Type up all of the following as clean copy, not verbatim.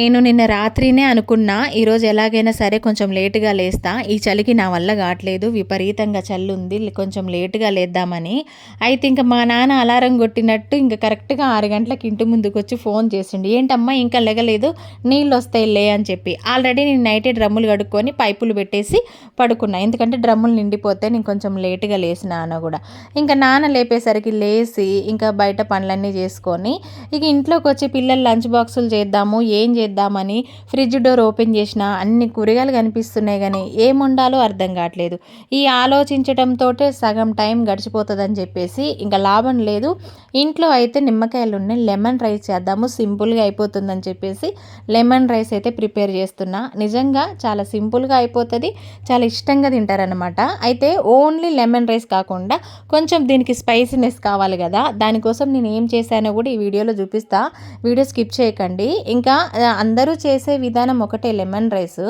నేను నిన్న రాత్రినే అనుకున్నా ఈరోజు ఎలాగైనా సరే కొంచెం లేటుగా లేస్తా, ఈ చలికి నా వల్ల కావట్లేదు, విపరీతంగా చలి ఉంది, కొంచెం లేటుగా లేద్దామని. అయితే ఇంకా మా నాన్న అలారం కొట్టినట్టు ఇంకా కరెక్ట్గా 6 గంటలకు ఇంటి ముందుకు వచ్చి ఫోన్ చేసిండు. ఏంటమ్మా ఇంకా లెగలేదు, నీళ్ళు వస్తాయిలే అని చెప్పి. ఆల్రెడీ నేను నైటే డ్రమ్ములు కడుక్కొని పైపులు పెట్టేసి పడుకున్నా, ఎందుకంటే డ్రమ్ములు నిండిపోతే నేను కొంచెం లేటుగా లేసిన అన్న కూడా. ఇంకా నాన్న లేపేసరికి లేచి ఇంకా బయట పనులన్నీ చేసుకొని ఇక ఇంట్లోకి వచ్చి పిల్లలు లంచ్ బాక్సులు చేద్దాము, ఏం చేద్దామని ఫ్రిడ్జ్ డోర్ ఓపెన్ చేసిన అన్ని కూరగాయలు కనిపిస్తున్నాయి కానీ ఏం వండాలో అర్థం కావట్లేదు. ఈ ఆలోచించడంతో సగం టైం గడిచిపోతుందని చెప్పేసి ఇంకా లాభం లేదు, ఇంట్లో అయితే నిమ్మకాయలు ఉన్నాయి, లెమన్ రైస్ చేద్దాము సింపుల్గా అయిపోతుందని చెప్పేసి లెమన్ రైస్ అయితే ప్రిపేర్ చేస్తున్నా. నిజంగా చాలా సింపుల్గా అయిపోతుంది, చాలా ఇష్టంగా తింటారనమాట. అయితే ఓన్లీ లెమన్ రైస్ కాకుండా కొంచెం దీనికి స్పైసీనెస్ కావాలి కదా, దానికోసం నేను ఏం చేశానో కూడా ఈ వీడియోలో చూపిస్తా, వీడియో స్కిప్ చేయకండి. ఇంకా అందరూ చేసే విధానం ఒకటే లెమన్ రైస్,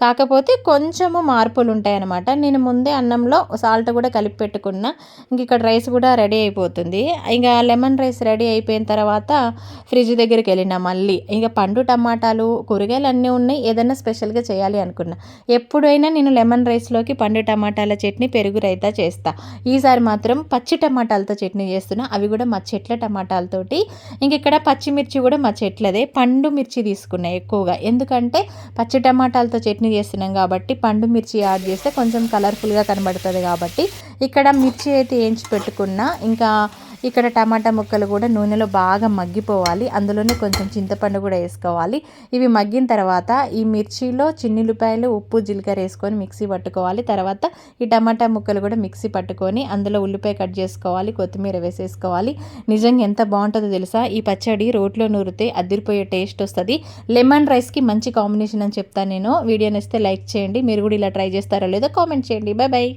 కాకపోతే కొంచెము మార్పులు ఉంటాయన్నమాట. నేను ముందే అన్నంలో సాల్ట్ కూడా కలిపి పెట్టుకున్నా, ఇంక ఇక్కడ రైస్ కూడా రెడీ అయిపోతుంది. ఇంకా లెమన్ రైస్ రెడీ అయిపోయిన తర్వాత ఫ్రిడ్జ్ దగ్గరికి వెళ్ళినా మళ్ళీ. ఇంకా పండు టమాటాలు కూరగాయలు అన్నీ ఉన్నాయి, ఏదైనా స్పెషల్గా చేయాలి అనుకున్నా. ఎప్పుడైనా నేను లెమన్ రైస్లోకి పండు టమాటాల చట్నీ పెరుగు రైతా చేస్తా, ఈసారి మాత్రం పచ్చి టమాటాలతో చట్నీ చేస్తున్నా, అవి కూడా మా చెట్ల టమాటాలతోటి. ఇంక ఇక్కడ పచ్చిమిర్చి కూడా మా చెట్లదే, పండు మిర్చి తీసుకున్నాయి ఎక్కువగా, ఎందుకంటే పచ్చి టమాటాలతో చట్నీ చేస్తున్నాం కాబట్టి పండు మిర్చి యాడ్ చేస్తే కొంచెం కలర్ఫుల్గా కనబడుతుంది కాబట్టి ఇక్కడ మిర్చి అయితే వేయించి పెట్టుకున్నా. ఇంకా ఇక్కడ టమాటా ముక్కలు కూడా నూనెలో బాగా మగ్గిపోవాలి, అందులోనే కొంచెం చింతపండు కూడా వేసుకోవాలి. ఇవి మగ్గిన తర్వాత ఈ మిర్చిలో చిన్నుల్లిపాయలు ఉప్పు జీలకర్ర వేసుకొని మిక్సీ పట్టుకోవాలి. తర్వాత ఈ టమాటా ముక్కలు కూడా మిక్సీ పట్టుకొని అందులో ఉల్లిపాయ కట్ చేసుకోవాలి, కొత్తిమీర వేసేసుకోవాలి. నిజంగా ఎంత బాగుంటుందో తెలుసా, ఈ పచ్చడి రోట్లో నూరితే అదిరిపోయే టేస్ట్ వస్తుంది. లెమన్ రైస్కి మంచి కాంబినేషన్ అని చెప్తాను నేను. వీడియో నచ్చితే లైక్ చేయండి, మీరు కూడా ఇలా ట్రై చేస్తారో లేదో కామెంట్ చేయండి. Bye bye.